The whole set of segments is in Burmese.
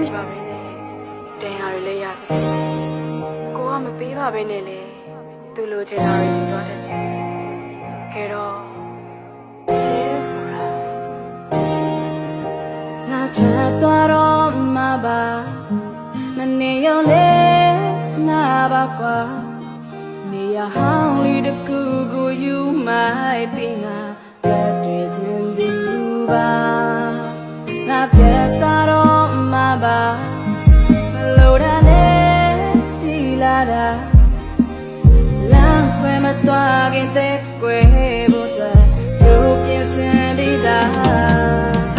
မိပါပဲနဲ့တန်ရာတွေလည်းရတယ်ကိုကမပေးပါပဲနဲ့လေသူ့လိုချင်တာတွေပြောတယ်ခဲတော့ဆိုတာငါထွက်သွားတော့မှာပါမနေရုံလေနာပါကွာနေရဟောင်းလေးတကူကိုယူမိုက်ပြီးငါတွေ့တွေ့ချင်းသူပါငါပြတ်သားတော့မှာပါမလို့တာနဲ့တီလာတာလမ်းခွဲမသွားခင်တဲ့ကွယ်ဖို့အတွက်သူပြင်ဆင်ပြီးသား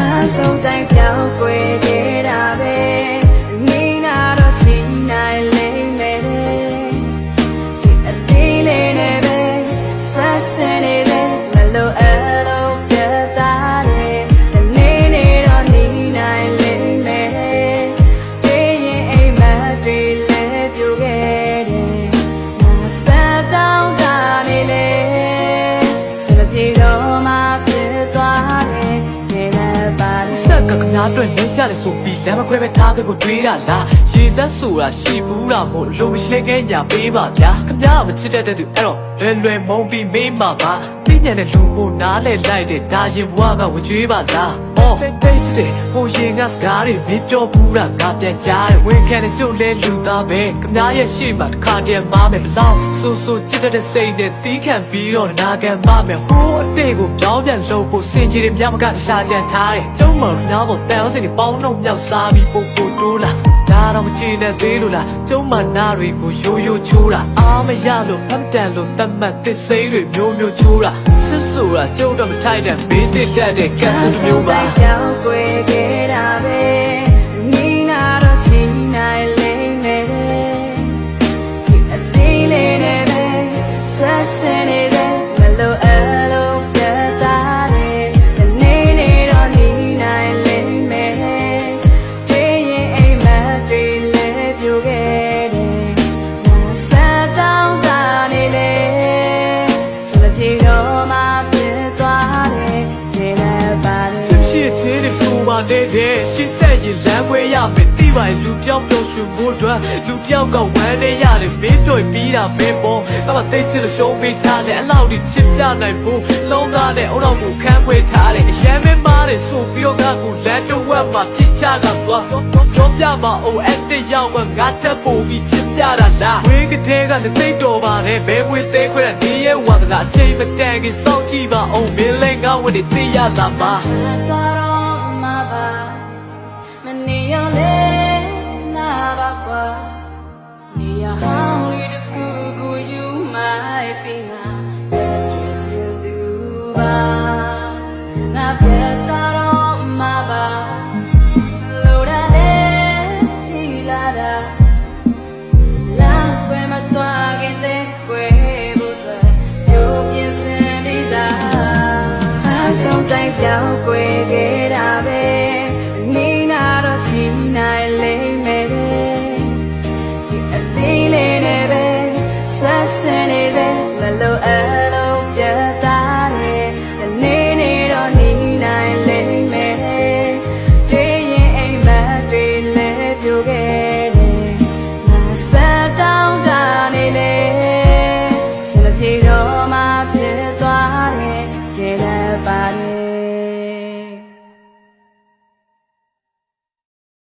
အဆုံးတိုင်းပြောင်းကွယ်ခဲ့တာပဲနေနာတော့ရှိနိုင်လိမ့်မယ်ဒီအလေးလေးနဲ့ပဲဆက်ချင်နေတဲ့မလို့အဲ့လိုပြတ်သားတယ်နေနေတော့နေနိုင်လိမ့်မယ်တေးရင်အိမ်မက်တွေလည်းပြိုခဲ့တယ်ငါဆက်တောင်းတာနေလေစမပြေတော့မှဖြစ်သွားတယ်နေလည်းပါတယ်ဆက်ကခင်ဗျားအတွက်နေကြတယ်ဆိုပြီးလမ်းမခွဲပဲထားခဲ့ကိုတွေးတာလားရေစက်ဆိုတာရှိဘူးတာမို့လိုမရှိလဲခဲ့ညာပေးပါဗျာခင်ဗျားမချစ်တတ်တဲ့သူအဲ့တော့လွယ်မုံပြီးမေးမှာပါသိဉာဏ်နဲ့လူမို့နားလဲလိုက်တဲ့ဒါရင်ဘွားကဝကြွေးပါလားတိတ်တဲ့ဟိုရင်ကစကားတွေမင်းပြောဘူးတာငါပြန်ကြားတယ်ဝင်ခံတဲ့ကျုပ်လဲလူသားပဲခင်ဗျားရဲ့ရှေ့မှာတစ်ခါတည်းမားမယ်ဘလောက်ဆိုချစ်တဲ့စိတ်နဲ့တီးခံပြီးတော့နာခံပါမယ်ဟိုးအတိတ်ကိုပြောင်းပြန်လို့ဖို့စင်ကြီးတွေမြတ်မကရှာကြံထားတယ်ကျုံမောင်ညာပေါ်တန်အောင်စင်တွေပေါင်းတော့မြောက်စားပြီးပို့တိုးလာဒါတော့မကြည့်နဲ့သေးလို့လားကျုံမနာတွေကိုရိုးချိုးတာအားမရလို့ဖတ်တန်လို့တတ်မှတ်သစ်စိမ်းတွေမျိုးချိုးတာဆစ်ဆိုတာကျုံတော့မထိုက်တဲ့ဘေးတစ်တက်တဲ့ကတ်စမျိုးပါကြောင်ကွယ်ခဲ့တာပဲနေနာတော့ရှိနိုင်လိမ့်မယ်ဒီအလေးလေးနဲ့ပဲဆက်ချင်နေတဲ့မလို့အဲ့လိုပြတ်သားတယ်နေနေတော့နေနိုင်လိမ့်မယ်တေးရင်အိမ်မက်တွေလည်းပြိုခဲ့တယ်ငါဆက်တောင်းတာနေလေစမပြေတော့မှဖြစ်သွားတယ်နေလည်းပါတယ်ရှေ့သေးတယ်ဆိုမှနေတဲ့ရှေ့ဆက်ရင်လမ်းခွဲရမယ်တိပါလူပြောင်းပြောင်းရွှင်ဖို့အတွက်လူတယောက်ကဝမ်းနေရတယ်မင်းတို့ပြီးတာမင်းပေါ်တော့တိတ်ချစ်လို့ရှုံးပေးထားတယ်အလောက်ဒီချစ်ပြနိုင်ဖို့လုံးသားနဲ့အုံတော်ကိုခန်းခွဲထားတယ်အရန်မင်းမားတယ်ဆိုပြီးတော့ငါကိုလမ်းတော့ဝက်မှာဖြစ်ချကသွားပြောပြပါအောင်အဲ့တရောက်မှငါတက်ဖို့ပြီးချစ်ပြတာလားဝေးကတဲ့ကတိတ်တော်ပါတယ်ဘဲမွေးသေးခွဲတဲ့ဒီရဲ့ဝါဒနာအချိန်မတန်ခင်စောင့်ကြည့်ပါအောင်မင်းလည်းငါဝတ်နေသိရတာပါ